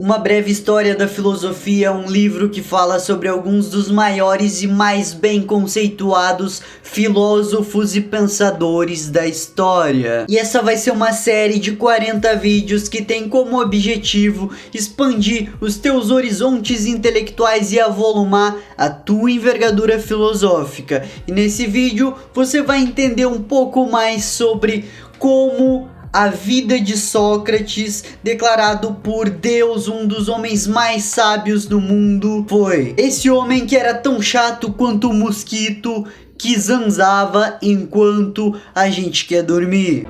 Uma breve história da filosofia é um livro que fala sobre alguns dos maiores e mais bem conceituados filósofos e pensadores da história. E essa vai ser uma série de 40 vídeos que tem como objetivo expandir os teus horizontes intelectuais e avolumar a tua envergadura filosófica. E nesse vídeo você vai entender um pouco mais sobre como a vida de Sócrates, declarado por Deus, um dos homens mais sábios do mundo, foi. Esse homem que era tão chato quanto o mosquito que zanzava enquanto a gente quer dormir.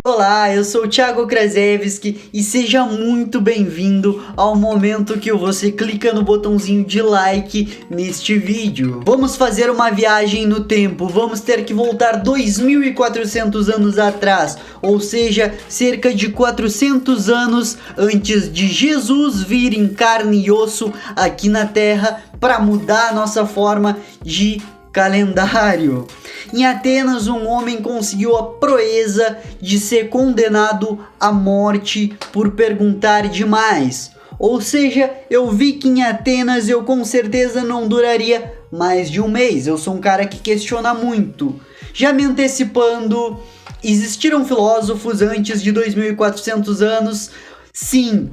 Olá, eu sou o Thiago Krasevski e seja muito bem-vindo ao momento que você clica no botãozinho de like neste vídeo. Vamos fazer uma viagem no tempo, vamos ter que voltar 2400 anos atrás, ou seja, cerca de 400 anos antes de Jesus vir em carne e osso aqui na Terra para mudar a nossa forma de calendário. Em Atenas, um homem conseguiu a proeza de ser condenado à morte por perguntar demais. Ou seja, eu vi que em Atenas eu com certeza não duraria mais de um mês. Eu sou um cara que questiona muito. Já me antecipando, existiram filósofos antes de 2400 anos? Sim.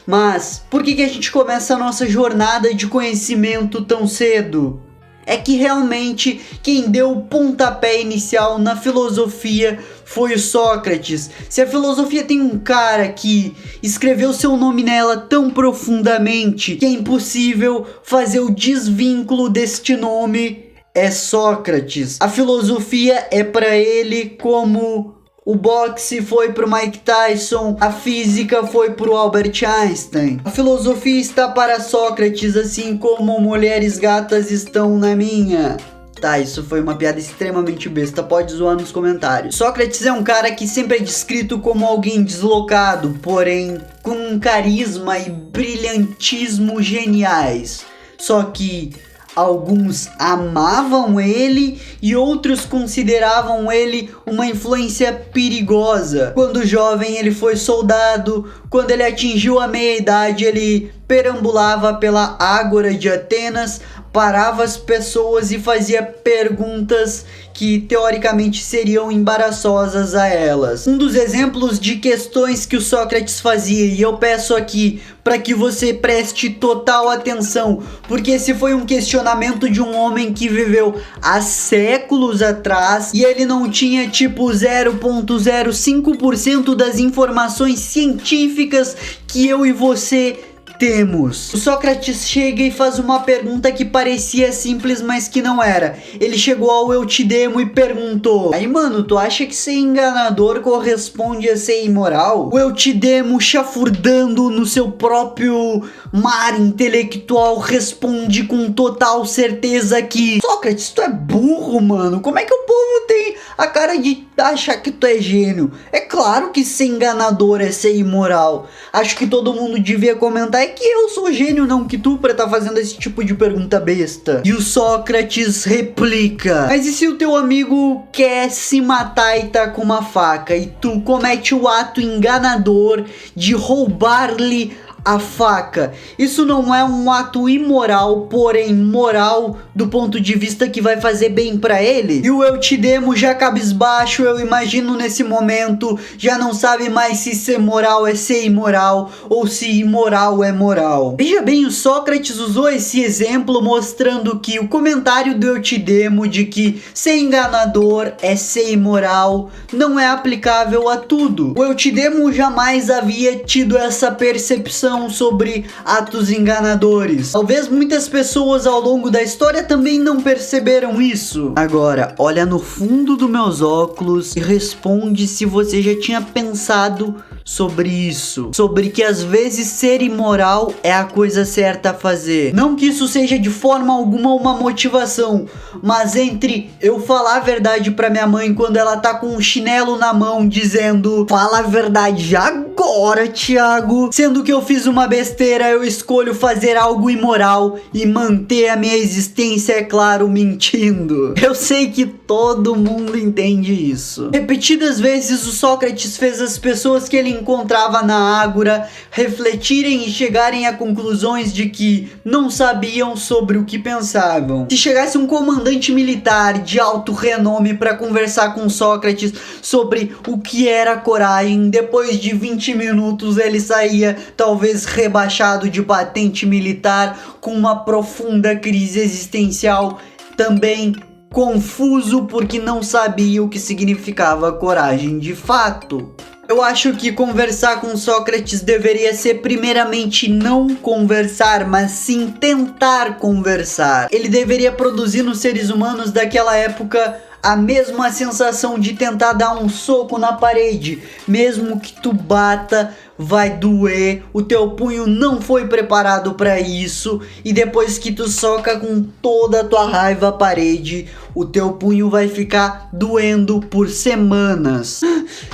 Mas por que a gente começa a nossa jornada de conhecimento tão cedo? É que realmente quem deu o pontapé inicial na filosofia foi o Sócrates. Se a filosofia tem um cara que escreveu seu nome nela tão profundamente que é impossível fazer o desvínculo deste nome, é Sócrates. A filosofia é para ele como o boxe foi pro Mike Tyson, a física foi pro Albert Einstein. A filosofia está para Sócrates, assim como mulheres gatas estão na minha. Tá, isso foi uma piada extremamente besta, pode zoar nos comentários. Sócrates é um cara que sempre é descrito como alguém deslocado, porém com um carisma e brilhantismo geniais. Só que alguns amavam ele e outros consideravam ele uma influência perigosa. Quando jovem ele foi soldado, quando ele atingiu a meia-idade ele perambulava pela Ágora de Atenas, parava as pessoas e fazia perguntas que teoricamente seriam embaraçosas a elas. Um dos exemplos de questões que o Sócrates fazia, e eu peço aqui para que você preste total atenção, porque esse foi um questionamento de um homem que viveu há séculos atrás e ele não tinha tipo 0,05% das informações científicas que eu e você temos. O Sócrates chega e faz uma pergunta que parecia simples, mas que não era. Ele chegou ao Eutidemo e perguntou: aí mano, tu acha que ser enganador corresponde a ser imoral? O Eutidemo, chafurdando no seu próprio mar intelectual, responde com total certeza que: Sócrates, tu é burro, mano. Como é que o povo tem a cara de achar que tu é gênio? É claro que ser enganador é ser imoral. Acho que todo mundo devia comentar que eu sou gênio, não que tu, pra tá fazendo esse tipo de pergunta besta. E o Sócrates replica: mas e se o teu amigo quer se matar e tá com uma faca e tu comete o ato enganador de roubar-lhe a faca? Isso não é um ato imoral, porém moral do ponto de vista que vai fazer bem pra ele? E o Eutidemo já cabisbaixo, eu imagino nesse momento, já não sabe mais se ser moral é ser imoral ou se imoral é moral. Veja bem, o Sócrates usou esse exemplo mostrando que o comentário do Eutidemo de que ser enganador é ser imoral não é aplicável a tudo. O Eutidemo jamais havia tido essa percepção sobre atos enganadores. Talvez muitas pessoas ao longo da história também não perceberam isso. Agora, olha no fundo dos meus óculos e responde se você já tinha pensado sobre isso. Sobre que às vezes ser imoral é a coisa certa a fazer. Não que isso seja de forma alguma uma motivação, mas entre eu falar a verdade pra minha mãe quando ela tá com um chinelo na mão dizendo: fala a verdade agora, agora, Thiago? Sendo que eu fiz uma besteira, eu escolho fazer algo imoral e manter a minha existência, é claro, mentindo. Eu sei que todo mundo entende isso. Repetidas vezes o Sócrates fez as pessoas que ele encontrava na ágora refletirem e chegarem a conclusões de que não sabiam sobre o que pensavam. Se chegasse um comandante militar de alto renome para conversar com Sócrates sobre o que era coragem, depois de 20 minutos ele saía talvez rebaixado de patente militar, com uma profunda crise existencial, também confuso porque não sabia o que significava coragem de fato. Eu acho que conversar com Sócrates deveria ser primeiramente não conversar, mas sim tentar conversar. Ele deveria produzir nos seres humanos daquela época a mesma sensação de tentar dar um soco na parede. Mesmo que tu bata, vai doer, o teu punho não foi preparado para isso, e depois que tu soca com toda a tua raiva a parede, o teu punho vai ficar doendo por semanas.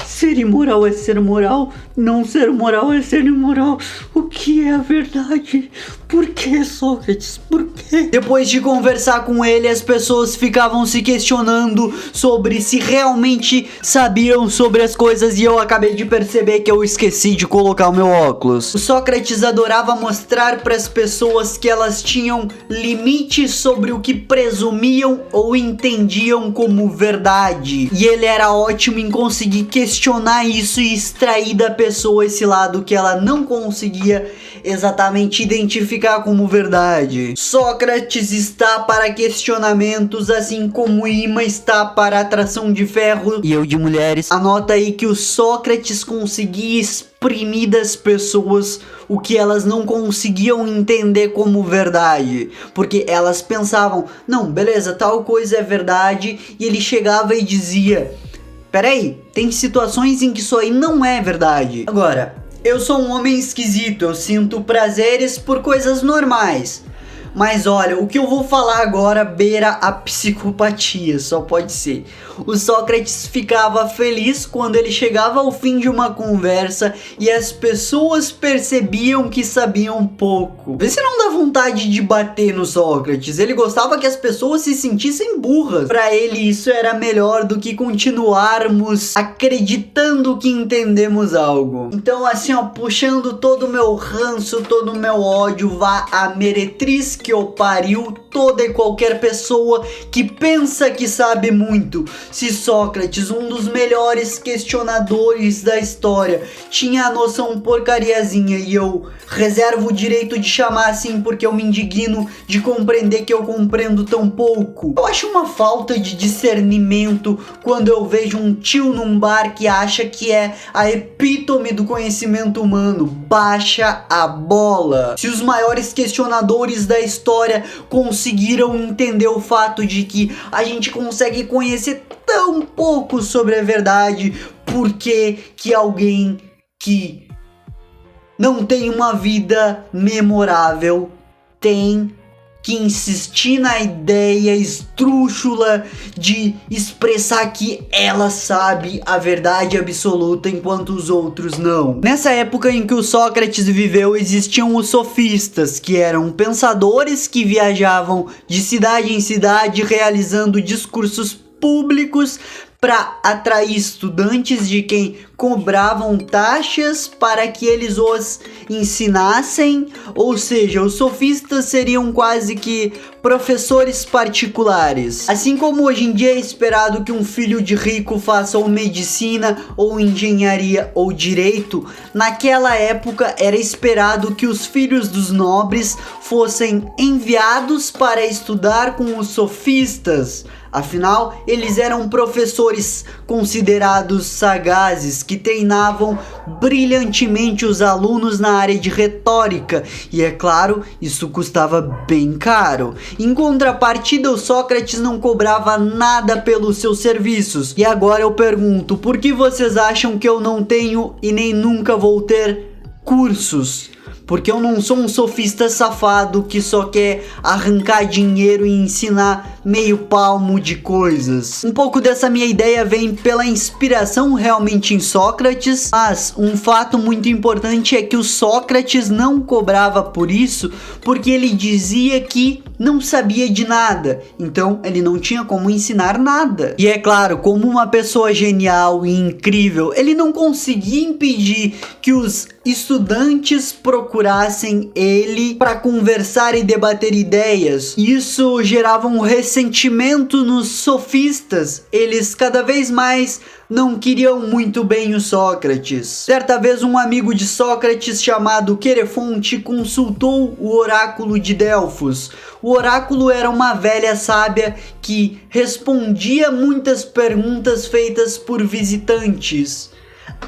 Ser imoral é ser moral, não ser moral é ser imoral. O que é a verdade? Por que, Sócrates? Por quê? Depois de conversar com ele, as pessoas ficavam se questionando sobre se realmente sabiam sobre as coisas, e eu acabei de perceber que eu esqueci de colocar o meu óculos. O Sócrates adorava mostrar para as pessoas que elas tinham limites sobre o que presumiam ou entendiam como verdade. E ele era ótimo em conseguir questionar isso e extrair da pessoa esse lado que ela não conseguia exatamente identificar como verdade. Sócrates está para questionamentos, assim como o imã está para atração de ferro e eu de mulheres. Anota aí que o Sócrates conseguia exprimir das pessoas o que elas não conseguiam entender como verdade, porque elas pensavam, não, beleza, tal coisa é verdade, e ele chegava e dizia, peraí, tem situações em que isso aí não é verdade. Agora, eu sou um homem esquisito, eu sinto prazeres por coisas normais. Mas olha, o que eu vou falar agora beira a psicopatia, só pode ser. O Sócrates ficava feliz quando ele chegava ao fim de uma conversa e as pessoas percebiam que sabiam pouco. Vê se não dá vontade de bater no Sócrates. Ele gostava que as pessoas se sentissem burras. Pra ele isso era melhor do que continuarmos acreditando que entendemos algo. Então assim, ó, puxando todo o meu ranço, todo o meu ódio, vá a meretriz que o pariu toda e qualquer pessoa que pensa que sabe muito. Se Sócrates, um dos melhores questionadores da história, tinha a noção porcariazinha, e eu reservo o direito de chamar assim porque eu me indigno de compreender que eu compreendo tão pouco. Eu acho uma falta de discernimento quando eu vejo um tio num bar que acha que é a epítome do conhecimento humano. Baixa a bola. Se os maiores questionadores da história conseguiram entender o fato de que a gente consegue conhecer tão pouco sobre a verdade, por que alguém que não tem uma vida memorável tem que insistir na ideia esdrúxula de expressar que ela sabe a verdade absoluta enquanto os outros não? Nessa época em que o Sócrates viveu, existiam os sofistas, que eram pensadores que viajavam de cidade em cidade realizando discursos públicos para atrair estudantes de quem cobravam taxas para que eles os ensinassem, ou seja, os sofistas seriam quase que professores particulares. Assim como hoje em dia é esperado que um filho de rico faça ou medicina, ou engenharia, ou direito, naquela época era esperado que os filhos dos nobres fossem enviados para estudar com os sofistas. Afinal, eles eram professores considerados sagazes que treinavam brilhantemente os alunos na área de retórica, e é claro, isso custava bem caro. Em contrapartida, o Sócrates não cobrava nada pelos seus serviços. E agora eu pergunto, por que vocês acham que eu não tenho e nem nunca vou ter cursos? porque eu não sou um sofista safado que só quer arrancar dinheiro e ensinar meio palmo de coisas. Um pouco dessa minha ideia vem pela inspiração realmente em Sócrates, mas um fato muito importante é que o Sócrates não cobrava por isso, porque ele dizia que não sabia de nada, então ele não tinha como ensinar nada. E é claro, como uma pessoa genial e incrível, ele não conseguia impedir que os estudantes procurassem ele para conversar e debater ideias. Isso gerava um ressentimento nos sofistas. Eles cada vez mais não queriam muito bem o Sócrates. Certa vez um amigo de Sócrates chamado Querefonte consultou o oráculo de Delfos. O oráculo era uma velha sábia que respondia muitas perguntas feitas por visitantes.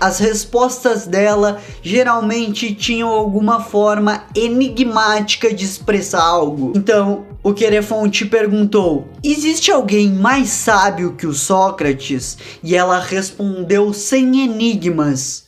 As respostas dela geralmente tinham alguma forma enigmática de expressar algo. Então, o Querefonte perguntou: existe alguém mais sábio que o Sócrates? E ela respondeu sem enigmas: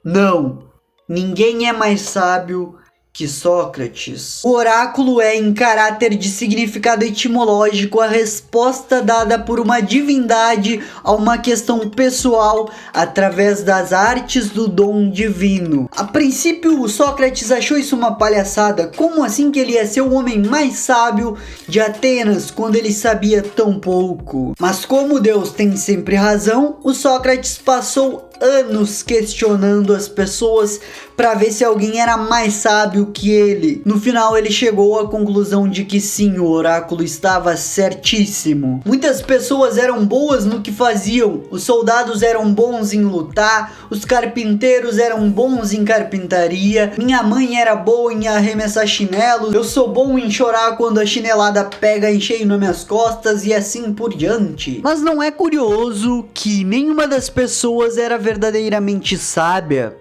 não, ninguém é mais sábio que Sócrates. O oráculo é, em caráter de significado etimológico, a resposta dada por uma divindade a uma questão pessoal através das artes do dom divino. A princípio, Sócrates achou isso uma palhaçada. Como assim que ele ia ser o homem mais sábio de Atenas quando ele sabia tão pouco? Mas como Deus tem sempre razão, o Sócrates passou anos questionando as pessoas para ver se alguém era mais sábio que ele. No final ele chegou à conclusão de que sim, o oráculo estava certíssimo. Muitas pessoas eram boas no que faziam. Os soldados eram bons em lutar, os carpinteiros eram bons em carpintaria, minha mãe era boa em arremessar chinelos, eu sou bom em chorar quando a chinelada pega em cheio nas minhas costas e assim por diante. Mas não é curioso que nenhuma das pessoas era verdadeiramente sábia?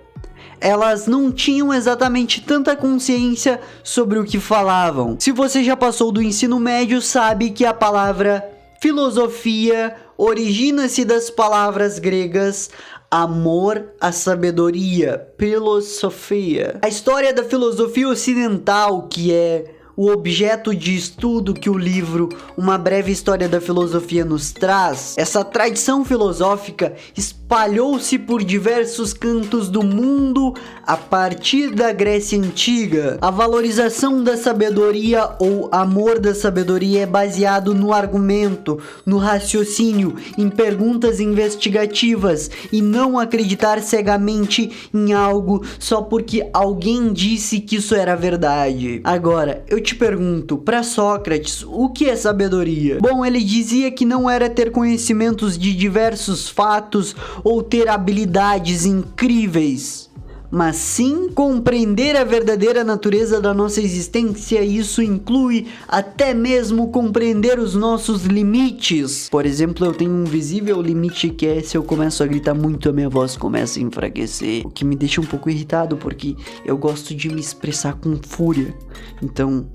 Elas não tinham exatamente tanta consciência sobre o que falavam. Se você já passou do ensino médio, sabe que a palavra filosofia origina-se das palavras gregas amor à sabedoria, filosofia. A história da filosofia ocidental, que é o objeto de estudo que o livro Uma Breve História da Filosofia nos traz, essa tradição filosófica espalhou-se por diversos cantos do mundo a partir da Grécia Antiga. A valorização da sabedoria ou amor da sabedoria é baseado no argumento, no raciocínio, em perguntas investigativas e não acreditar cegamente em algo só porque alguém disse que isso era verdade. Agora, eu te pergunto, para Sócrates, o que é sabedoria? Bom, ele dizia que não era ter conhecimentos de diversos fatos ou ter habilidades incríveis, mas sim compreender a verdadeira natureza da nossa existência. Isso inclui até mesmo compreender os nossos limites. Por exemplo, eu tenho um visível limite que é se eu começo a gritar muito, a minha voz começa a enfraquecer, o que me deixa um pouco irritado, porque eu gosto de me expressar com fúria. Então,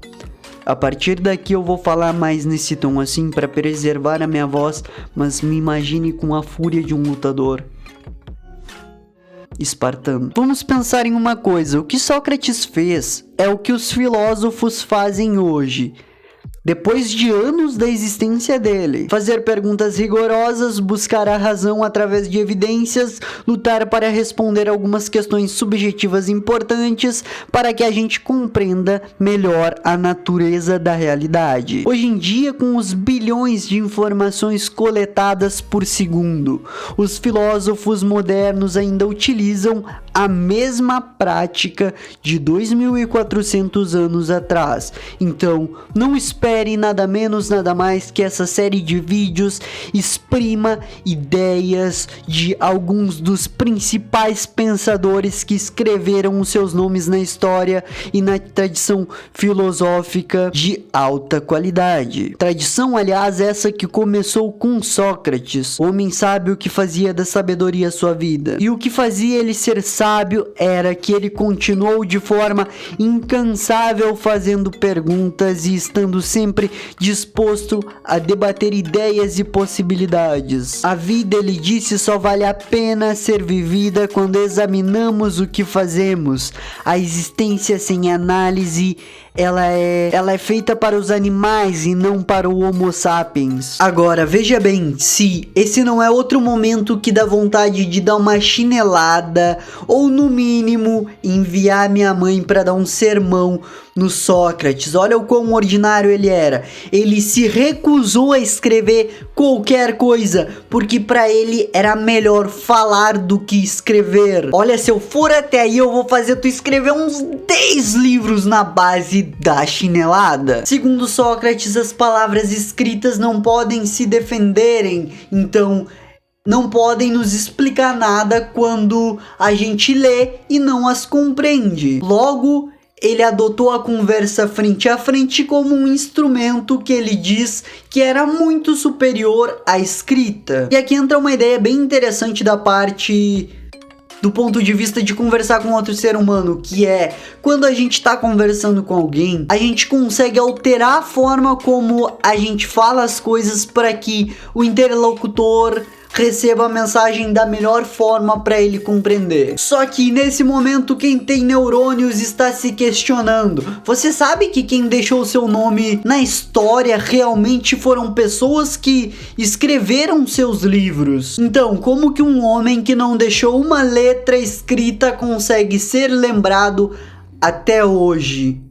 a partir daqui eu vou falar mais nesse tom assim para preservar a minha voz, mas me imagine com a fúria de um lutador espartano. Vamos pensar em uma coisa: o que Sócrates fez é o que os filósofos fazem hoje, depois de anos da existência dele. Fazer perguntas rigorosas, buscar a razão através de evidências, lutar para responder algumas questões subjetivas importantes para que a gente compreenda melhor a natureza da realidade. Hoje em dia, com os bilhões de informações coletadas por segundo, os filósofos modernos ainda utilizam a mesma prática de 2.400 anos atrás. Então, não espere nada menos, nada mais que essa série de vídeos exprima ideias de alguns dos principais pensadores que escreveram os seus nomes na história e na tradição filosófica de alta qualidade. Tradição, aliás, essa que começou com Sócrates, homem sábio que fazia da sabedoria sua vida. E o que fazia ele ser sábio era que ele continuou de forma incansável fazendo perguntas e estando sempre sempre disposto a debater ideias e possibilidades. A vida, ele disse, só vale a pena ser vivida quando examinamos o que fazemos. A existência sem análise, ela é feita para os animais e não para o Homo sapiens. Agora, veja bem, se esse não é outro momento que dá vontade de dar uma chinelada, ou no mínimo, enviar minha mãe para dar um sermão no Sócrates. Olha o quão ordinário ele era. Ele se recusou a escrever qualquer coisa, porque para ele era melhor falar do que escrever. Olha, se eu for até aí, eu vou fazer tu escrever uns 10 livros na base da chinelada. Segundo Sócrates, as palavras escritas não podem se defenderem, então não podem nos explicar nada quando a gente lê e não as compreende. Logo, ele adotou a conversa frente a frente como um instrumento que ele diz que era muito superior à escrita. E aqui entra uma ideia bem interessante da parte do ponto de vista de conversar com outro ser humano, que é quando a gente tá conversando com alguém, a gente consegue alterar a forma como a gente fala as coisas para que o interlocutor receba a mensagem da melhor forma para ele compreender. Só que nesse momento quem tem neurônios está se questionando. Você sabe que quem deixou seu nome na história realmente foram pessoas que escreveram seus livros. Então, como que um homem que não deixou uma letra escrita consegue ser lembrado até hoje?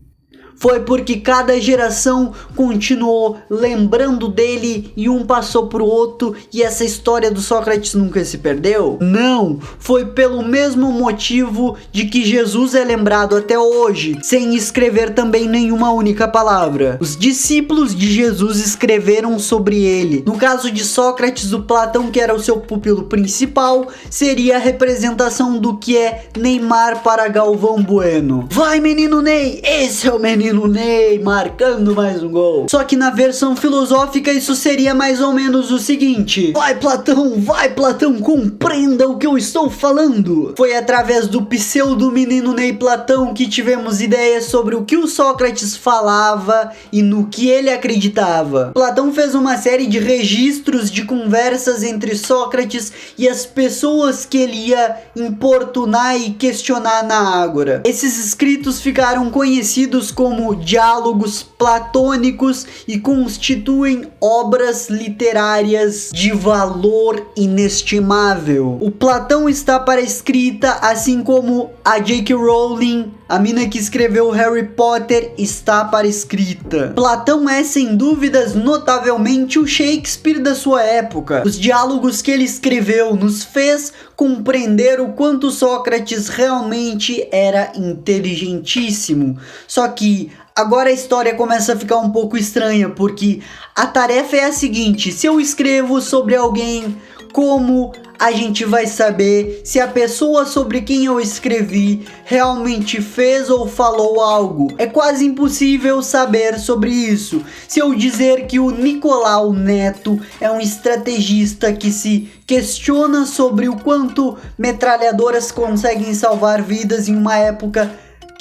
Foi porque cada geração continuou lembrando dele e um passou pro outro e essa história do Sócrates nunca se perdeu? Não, foi pelo mesmo motivo de que Jesus é lembrado até hoje, sem escrever também nenhuma única palavra. Os discípulos de Jesus escreveram sobre ele. No caso de Sócrates, o Platão, que era o seu pupilo principal, seria a representação do que é Neymar para Galvão Bueno. Vai, menino Ney, esse é o menino Ney marcando mais um gol. Só que na versão filosófica isso seria mais ou menos o seguinte: vai Platão, compreenda o que eu estou falando. Foi através do pseudo menino Ney Platão que tivemos ideias sobre o que o Sócrates falava e no que ele acreditava. Platão fez uma série de registros de conversas entre Sócrates e as pessoas que ele ia importunar e questionar na ágora. Esses escritos ficaram conhecidos como diálogos platônicos e constituem obras literárias de valor inestimável. O Platão está para a escrita, assim como a J.K. Rowling, a mina que escreveu Harry Potter, está para a escrita. Platão é, sem dúvidas, notavelmente o Shakespeare da sua época. Os diálogos que ele escreveu nos fez compreender o quanto Sócrates realmente era inteligentíssimo. Só que agora a história começa a ficar um pouco estranha, porque a tarefa é a seguinte: se eu escrevo sobre alguém, como a gente vai saber se a pessoa sobre quem eu escrevi realmente fez ou falou algo? É quase impossível saber sobre isso. Se eu dizer que o Nicolau Neto é um estrategista que se questiona sobre o quanto metralhadoras conseguem salvar vidas em uma época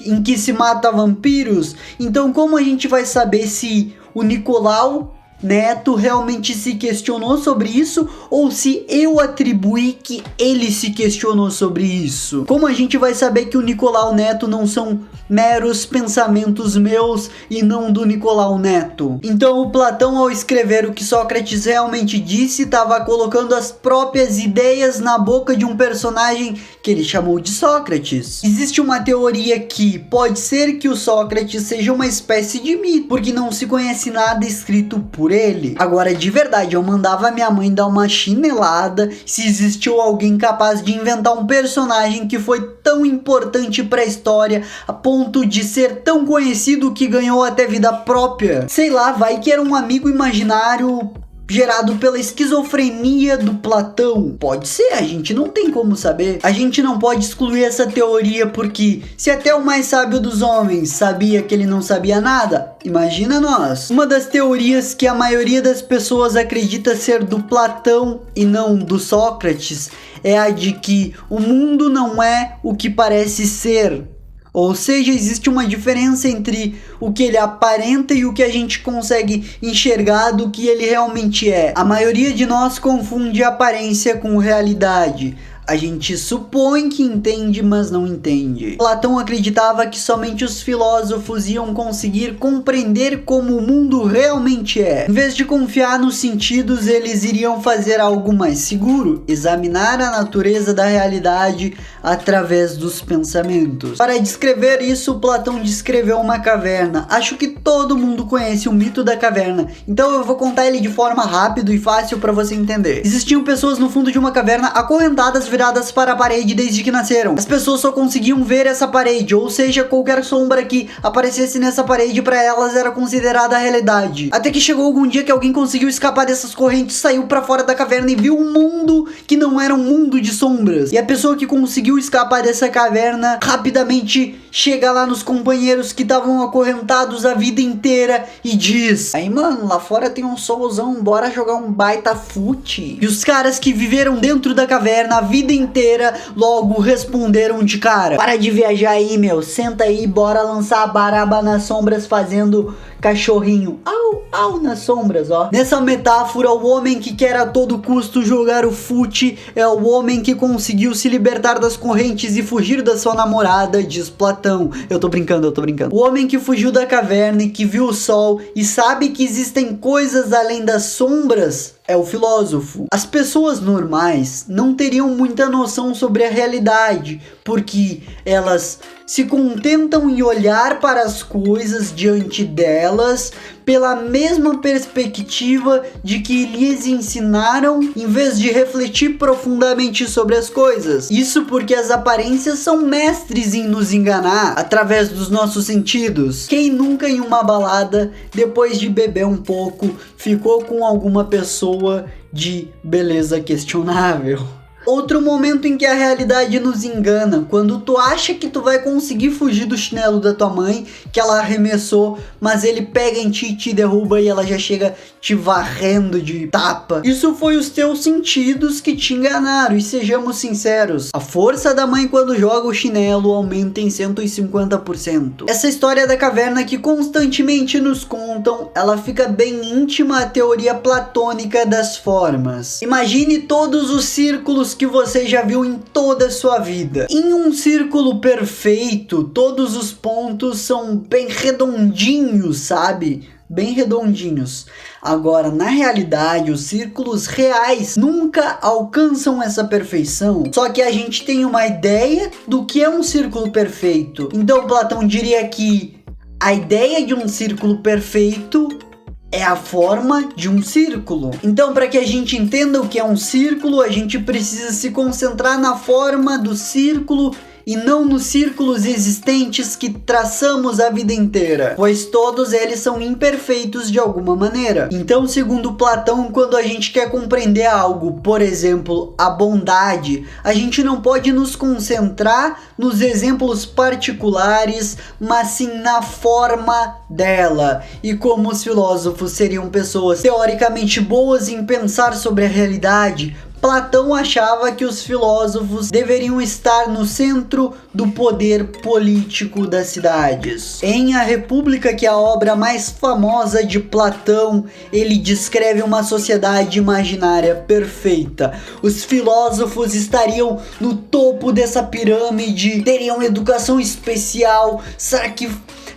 em que se mata vampiros, então como a gente vai saber se o Nicolau Neto realmente se questionou sobre isso ou se eu atribuí que ele se questionou sobre isso? Como a gente vai saber que o Nicolau Neto não são meros pensamentos meus e não do Nicolau Neto? Então o Platão, ao escrever o que Sócrates realmente disse, estava colocando as próprias ideias na boca de um personagem que ele chamou de Sócrates. Existe uma teoria que pode ser que o Sócrates seja uma espécie de mito, porque não se conhece nada escrito por ele. Agora, de verdade, eu mandava minha mãe dar uma chinelada se existiu alguém capaz de inventar um personagem que foi tão importante para a história a ponto de ser tão conhecido que ganhou até vida própria. Sei lá, vai que era um amigo imaginário gerado pela esquizofrenia do Platão. Pode ser, a gente não tem como saber. A gente não pode excluir essa teoria, porque se até o mais sábio dos homens sabia que ele não sabia nada, imagina nós. Uma das teorias que a maioria das pessoas acredita ser do Platão e não do Sócrates é a de que o mundo não é o que parece ser. Ou seja, existe uma diferença entre o que ele aparenta e o que a gente consegue enxergar do que ele realmente é. A maioria de nós confunde aparência com realidade. A gente supõe que entende, mas não entende. Platão acreditava que somente os filósofos iam conseguir compreender como o mundo realmente é. Em vez de confiar nos sentidos, eles iriam fazer algo mais seguro, examinar a natureza da realidade através dos pensamentos. Para descrever isso, Platão descreveu uma caverna. Acho que todo mundo conhece o mito da caverna, então eu vou contar ele de forma rápida e fácil para você entender. Existiam pessoas no fundo de uma caverna acorrentadas, viradas para a parede desde que nasceram. As pessoas só conseguiam ver essa parede, ou seja, qualquer sombra que aparecesse nessa parede para elas era considerada a realidade. Até que chegou algum dia que alguém conseguiu escapar dessas correntes, saiu para fora da caverna e viu um mundo que não era um mundo de sombras. E a pessoa que conseguiu escapar dessa caverna rapidamente chega lá nos companheiros que estavam acorrentados a vida inteira e diz: aí mano, lá fora tem um solzão, bora jogar um baita fute. E os caras que viveram dentro da caverna a vida inteira logo responderam de cara: para de viajar aí, meu, senta aí, bora lançar a baraba nas sombras fazendo cachorrinho, au, au nas sombras, ó. Nessa metáfora, o homem que quer a todo custo jogar o fute é o homem que conseguiu se libertar das correntes e fugir da sua namorada, diz Platão. Eu tô brincando. O homem que fugiu da caverna e que viu o sol e sabe que existem coisas além das sombras é o filósofo. As pessoas normais não teriam muita noção sobre a realidade, porque elas se contentam em olhar para as coisas diante delas pela mesma perspectiva de que lhes ensinaram, em vez de refletir profundamente sobre as coisas. Isso porque as aparências são mestres em nos enganar através dos nossos sentidos. Quem nunca em uma balada, depois de beber um pouco, ficou com alguma pessoa de beleza questionável? Outro momento em que a realidade nos engana, quando tu acha que tu vai conseguir fugir do chinelo da tua mãe, que ela arremessou, mas ele pega em ti e te derruba e ela já chega te varrendo de tapa. Isso foi os teus sentidos que te enganaram, e sejamos sinceros, a força da mãe quando joga o chinelo aumenta em 150%. Essa história da caverna que constantemente nos contam, ela fica bem íntima à teoria platônica das formas. Imagine todos os círculos que você já viu em toda a sua vida. Em um círculo perfeito, todos os pontos são bem redondinhos, sabe? Bem redondinhos. Agora, na realidade, os círculos reais nunca alcançam essa perfeição. Só que a gente tem uma ideia do que é um círculo perfeito. Então, Platão diria que a ideia de um círculo perfeito é a forma de um círculo. Então, para que a gente entenda o que é um círculo, a gente precisa se concentrar na forma do círculo e não nos círculos existentes que traçamos a vida inteira, pois todos eles são imperfeitos de alguma maneira. Então, segundo Platão, quando a gente quer compreender algo, por exemplo, a bondade, a gente não pode nos concentrar nos exemplos particulares, mas sim na forma dela. E como os filósofos seriam pessoas teoricamente boas em pensar sobre a realidade, Platão achava que os filósofos deveriam estar no centro do poder político das cidades. Em A República, que é a obra mais famosa de Platão, ele descreve uma sociedade imaginária perfeita. Os filósofos estariam no topo dessa pirâmide, teriam educação especial,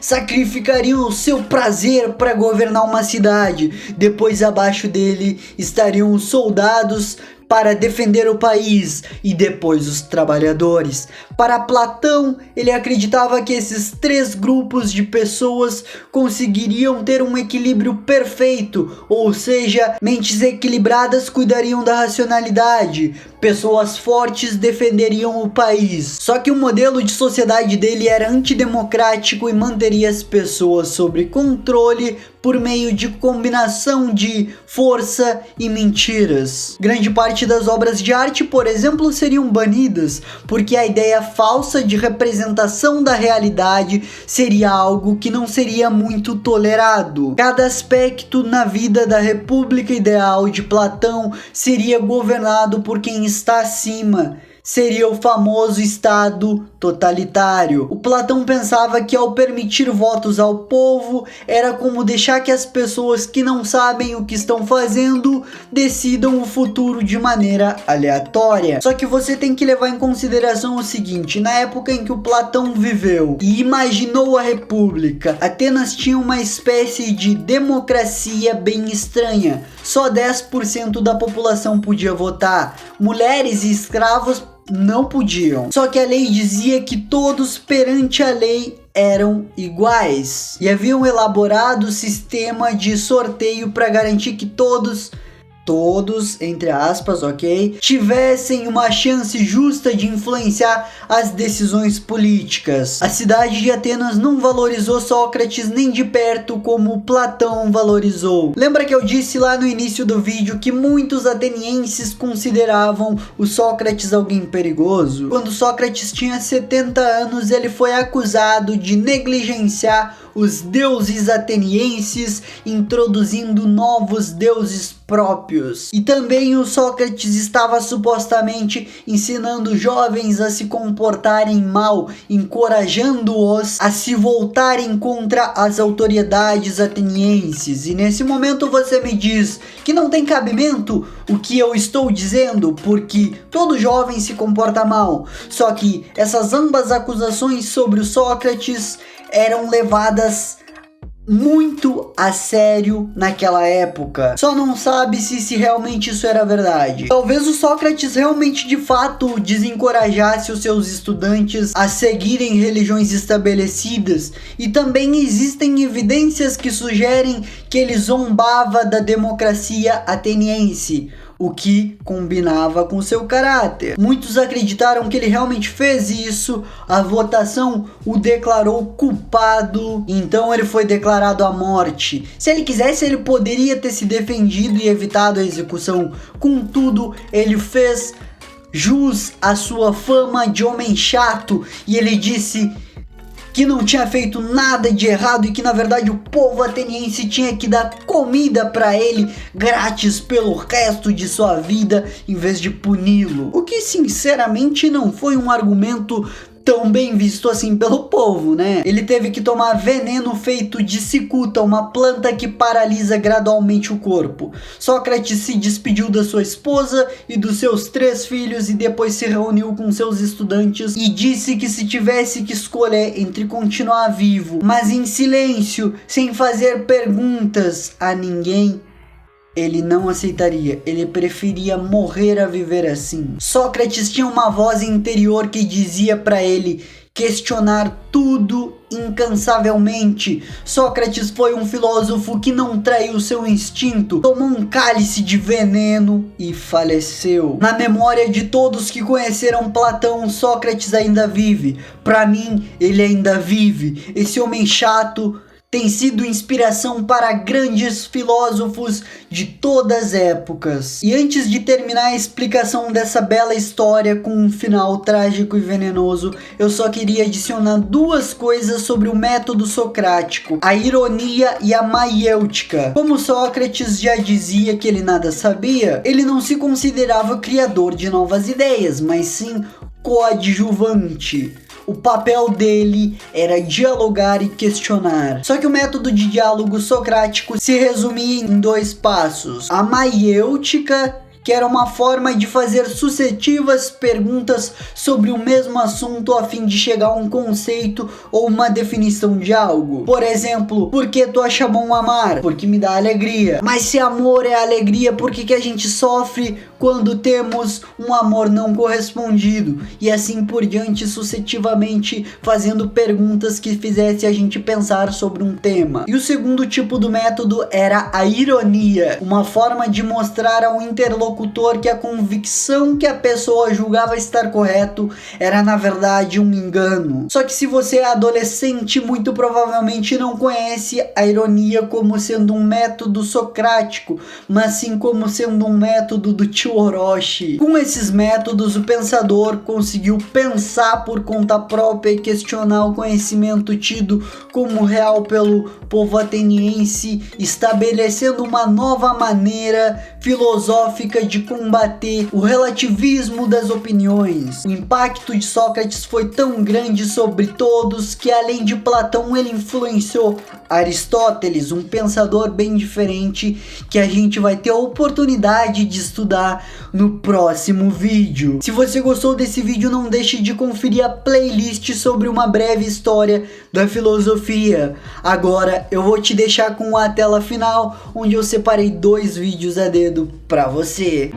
sacrificariam o seu prazer para governar uma cidade. Depois, abaixo dele, estariam os soldados para defender o país, e depois os trabalhadores. Para Platão, ele acreditava que esses três grupos de pessoas conseguiriam ter um equilíbrio perfeito, ou seja, mentes equilibradas cuidariam da racionalidade, pessoas fortes defenderiam o país. Só que o modelo de sociedade dele era antidemocrático e manteria as pessoas sob controle por meio de combinação de força e mentiras. Grande parte das obras de arte, por exemplo, seriam banidas, porque a ideia falsa de representação da realidade seria algo que não seria muito tolerado. Cada aspecto na vida da República Ideal de Platão seria governado por quem está acima, seria o famoso Estado totalitário. O Platão pensava que ao permitir votos ao povo, era como deixar que as pessoas que não sabem o que estão fazendo decidam o futuro de maneira aleatória. Só que você tem que levar em consideração o seguinte: na época em que o Platão viveu e imaginou a República, Atenas tinha uma espécie de democracia bem estranha. Só 10% da população podia votar. Mulheres e escravos não podiam. Só que a lei dizia que todos perante a lei eram iguais. E havia um elaborado sistema de sorteio para garantir que todos, entre aspas, ok, tivessem uma chance justa de influenciar as decisões políticas. A cidade de Atenas não valorizou Sócrates nem de perto como Platão valorizou. Lembra que eu disse lá no início do vídeo que muitos atenienses consideravam o Sócrates alguém perigoso? Quando Sócrates tinha 70 anos, ele foi acusado de negligenciar os deuses atenienses, introduzindo novos deuses próprios. E também o Sócrates estava supostamente ensinando jovens a se comportarem mal, encorajando-os a se voltarem contra as autoridades atenienses. E nesse momento você me diz que não tem cabimento o que eu estou dizendo, porque todo jovem se comporta mal. Só que essas ambas acusações sobre o Sócrates eram levadas muito a sério naquela época. Só não sabe-se se realmente isso era verdade. Talvez o Sócrates realmente de fato desencorajasse os seus estudantes a seguirem religiões estabelecidas, e também existem evidências que sugerem que ele zombava da democracia ateniense, o que combinava com seu caráter. Muitos acreditaram que ele realmente fez isso. A votação o declarou culpado, então ele foi declarado à morte. Se ele quisesse, ele poderia ter se defendido e evitado a execução. Contudo, ele fez jus à sua fama de homem chato e ele disse que não tinha feito nada de errado e que na verdade o povo ateniense tinha que dar comida para ele grátis pelo resto de sua vida em vez de puni-lo. O que sinceramente não foi um argumento tão bem visto assim pelo povo, né? Ele teve que tomar veneno feito de cicuta, uma planta que paralisa gradualmente o corpo. Sócrates se despediu da sua esposa e dos seus 3 filhos e depois se reuniu com seus estudantes e disse que se tivesse que escolher entre continuar vivo, mas em silêncio, sem fazer perguntas a ninguém, ele não aceitaria. Ele preferia morrer a viver assim. Sócrates tinha uma voz interior que dizia para ele questionar tudo incansavelmente. Sócrates foi um filósofo que não traiu seu instinto, tomou um cálice de veneno e faleceu. Na memória de todos que conheceram Platão, Sócrates ainda vive. Para mim, ele ainda vive. Esse homem chato tem sido inspiração para grandes filósofos de todas as épocas. E antes de terminar a explicação dessa bela história com um final trágico e venenoso, eu só queria adicionar 2 coisas sobre o método socrático: a ironia e a maiêutica. Como Sócrates já dizia que ele nada sabia, ele não se considerava criador de novas ideias, mas sim coadjuvante. O papel dele era dialogar e questionar. Só que o método de diálogo socrático se resumia em 2 passos: a maiêutica, que era uma forma de fazer sucessivas perguntas sobre o mesmo assunto a fim de chegar a um conceito ou uma definição de algo. Por exemplo, por que tu acha bom amar? Porque me dá alegria. Mas se amor é alegria, por que a gente sofre quando temos um amor não correspondido? E assim por diante, sucessivamente, fazendo perguntas que fizessem a gente pensar sobre um tema. E o segundo tipo do método era a ironia, uma forma de mostrar ao interlocutor que a convicção que a pessoa julgava estar correto era na verdade um engano. Só que se você é adolescente, muito provavelmente não conhece a ironia como sendo um método socrático, mas sim como sendo um método do tio Orochi. Com esses métodos, o pensador conseguiu pensar por conta própria e questionar o conhecimento tido como real pelo povo ateniense, estabelecendo uma nova maneira filosófica de combater o relativismo das opiniões. O impacto de Sócrates foi tão grande sobre todos que, além de Platão, ele influenciou Aristóteles, um pensador bem diferente que a gente vai ter a oportunidade de estudar no próximo vídeo. Se você gostou desse vídeo, não deixe de conferir a playlist sobre uma breve história da filosofia. Agora eu vou te deixar com a tela final, onde eu separei 2 vídeos a dedo para você.